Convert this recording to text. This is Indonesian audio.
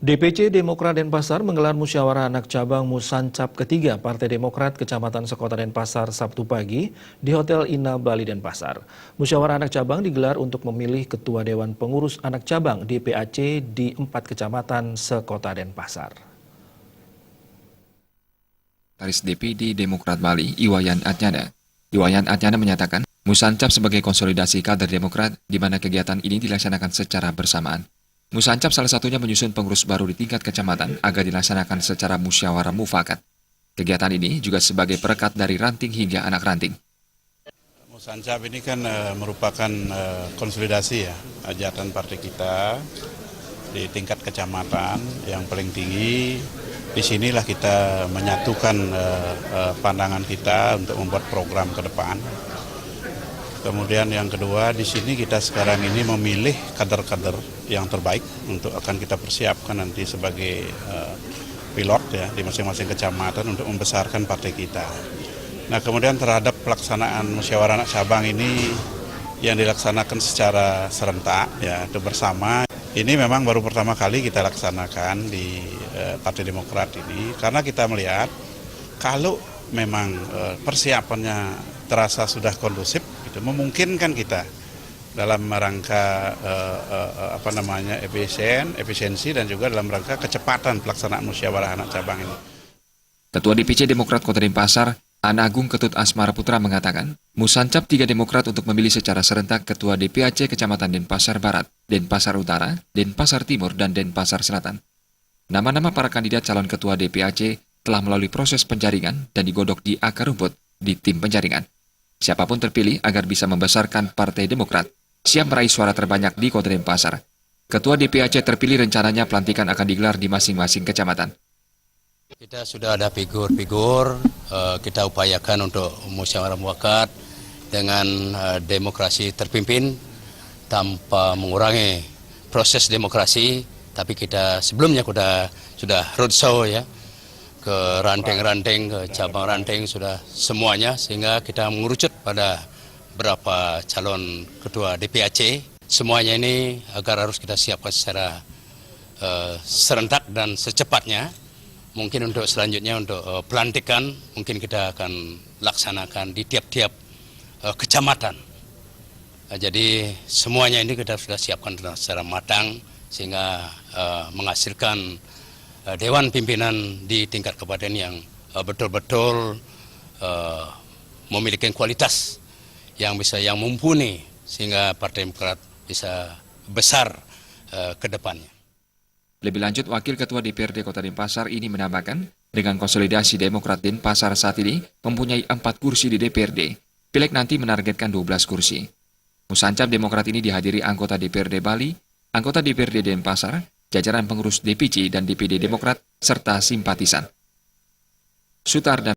DPC Demokrat Denpasar menggelar musyawarah anak cabang Musancap ketiga Partai Demokrat Kecamatan Sekota Denpasar Sabtu pagi di Hotel Ina Bali Denpasar. Musyawarah anak cabang digelar untuk memilih Ketua Dewan Pengurus Anak Cabang DPAC di 4 Kecamatan Sekota Denpasar. Sekretaris DPD Demokrat Bali, Iwayan Adnyana. Iwayan Adnyana menyatakan, Musancap sebagai konsolidasi kader Demokrat di mana kegiatan ini dilaksanakan secara bersamaan. Musancap salah satunya menyusun pengurus baru di tingkat kecamatan agar dilaksanakan secara musyawarah mufakat. Kegiatan ini juga sebagai perekat dari ranting hingga anak ranting. Musancap ini kan merupakan konsolidasi ya, hajatan partai kita di tingkat kecamatan yang paling tinggi. Disinilah kita menyatukan pandangan kita untuk membuat program ke depan. Kemudian yang kedua, di sini kita sekarang ini memilih kader-kader yang terbaik untuk akan kita persiapkan nanti sebagai pilot ya di masing-masing kecamatan untuk membesarkan partai kita. Nah, kemudian terhadap pelaksanaan musyawarah anak cabang ini yang dilaksanakan secara serentak ya itu bersama. Ini memang baru pertama kali kita laksanakan di Partai Demokrat ini karena kita melihat kalau memang persiapannya terasa sudah kondusif, itu memungkinkan kita dalam rangka efisiensi dan juga dalam rangka kecepatan pelaksanaan musyawarah anak cabang ini. Ketua DPC Demokrat Kota Denpasar, Ana Agung Ketut Asmara Putra mengatakan, Musancap 3 Demokrat untuk memilih secara serentak Ketua DPAC Kecamatan Denpasar Barat, Denpasar Utara, Denpasar Timur, dan Denpasar Selatan. Nama-nama para kandidat calon Ketua DPAC telah melalui proses penjaringan dan digodok di akar rumput di tim penjaringan. Siapapun terpilih agar bisa membesarkan Partai Demokrat, siap meraih suara terbanyak di Kota Denpasar. Ketua DPAC terpilih rencananya pelantikan akan digelar di masing-masing kecamatan. Kita sudah ada figur-figur, kita upayakan untuk musyawarah mufakat dengan demokrasi terpimpin tanpa mengurangi proses demokrasi, tapi kita sebelumnya sudah roadshow ya, ke ranting-ranting, ke cabang ranting sudah semuanya, sehingga kita mengerucut pada berapa calon ketua DPAC. Semuanya ini agar harus kita siapkan secara serentak dan secepatnya. Mungkin untuk selanjutnya untuk pelantikan mungkin kita akan laksanakan di tiap-tiap kecamatan. Jadi semuanya ini kita sudah siapkan secara matang sehingga menghasilkan Dewan Pimpinan di tingkat kabupaten yang betul-betul memiliki kualitas yang mumpuni sehingga Partai Demokrat bisa besar ke depannya. Lebih lanjut, Wakil Ketua DPRD Kota Denpasar ini menambahkan, dengan konsolidasi Demokrat Denpasar saat ini mempunyai 4 kursi di DPRD, pileg nanti menargetkan 12 kursi. Musancap Demokrat ini dihadiri anggota DPRD Bali, anggota DPRD Denpasar, jajaran pengurus DPC dan DPD Demokrat, serta simpatisan. Sutar dan